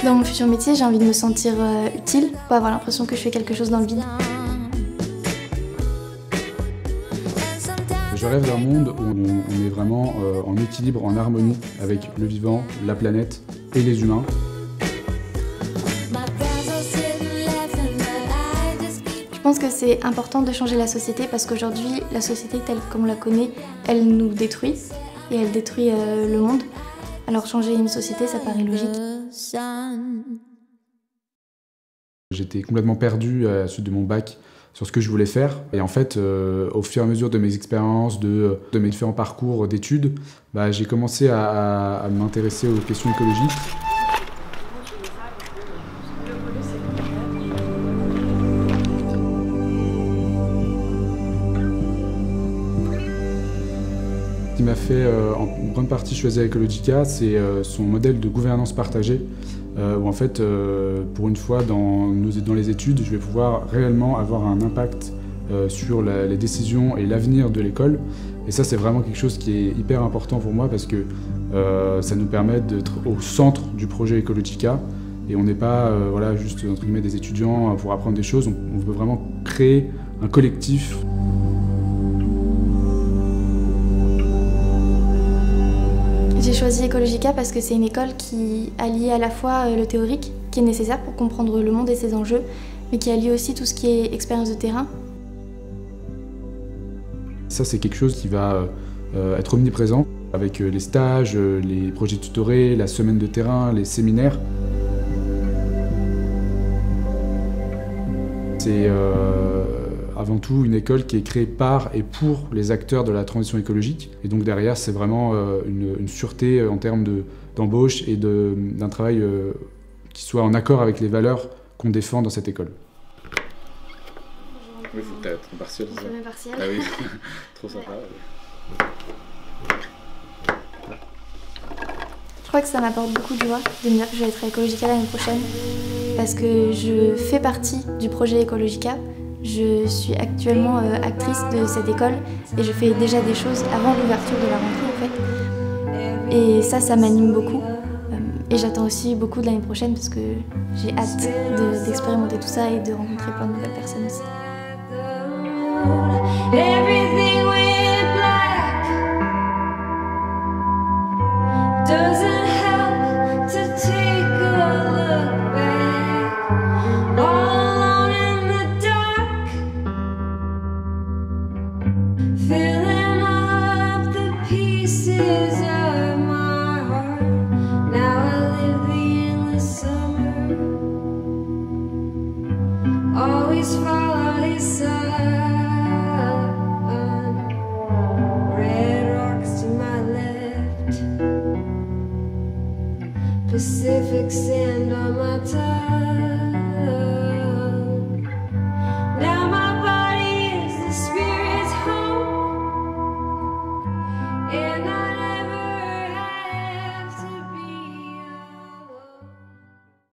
Dans mon futur métier, j'ai envie de me sentir utile, pas avoir l'impression que je fais quelque chose dans le vide. Je rêve d'un monde où on est vraiment en équilibre, en harmonie avec le vivant, la planète et les humains. Je pense que c'est important de changer la société parce qu'aujourd'hui, la société telle qu'on la connaît, elle nous détruit et elle détruit le monde. Alors changer une société, ça paraît logique. J'étais complètement perdu à la suite de mon bac sur ce que je voulais faire. Et en fait, au fur et à mesure de mes expériences, de mes différents parcours d'études, j'ai commencé à m'intéresser aux questions écologiques. Ce qui m'a fait en grande partie choisir Ecologica, c'est son modèle de gouvernance partagée, où en fait, pour une fois dans les études, je vais pouvoir réellement avoir un impact sur les décisions et l'avenir de l'école. Et ça, c'est vraiment quelque chose qui est hyper important pour moi parce que ça nous permet d'être au centre du projet Ecologica. Et on n'est pas voilà, juste entre guillemets, des étudiants pour apprendre des choses, on veut vraiment créer un collectif. J'ai choisi Ecologica parce que c'est une école qui allie à la fois le théorique, qui est nécessaire pour comprendre le monde et ses enjeux, mais qui allie aussi tout ce qui est expérience de terrain. Ça, c'est quelque chose qui va être omniprésent avec les stages, les projets tutorés, la semaine de terrain, les séminaires. C'est avant tout une école qui est créée par et pour les acteurs de la transition écologique. Et donc derrière, c'est vraiment une sûreté en termes d'embauche et d'un travail qui soit en accord avec les valeurs qu'on défend dans cette école. Oui, faut que tu aies ton partiel. Mes partiels. Ah oui, trop sympa. Je crois que ça m'apporte beaucoup de joie de me dire que je vais être à Ecologica l'année prochaine parce que je fais partie du projet Ecologica. Je suis actuellement actrice de cette école et je fais déjà des choses avant l'ouverture de la rentrée en fait. Et ça m'anime beaucoup. Et j'attends aussi beaucoup de l'année prochaine parce que j'ai hâte d'expérimenter tout ça et de rencontrer plein de nouvelles personnes aussi. Everything went black. Doesn't help to take a look back. All alone in the dark, filling up the pieces of my heart. Now I live the endless summer. Always follow his side. Pacific sand on my tie.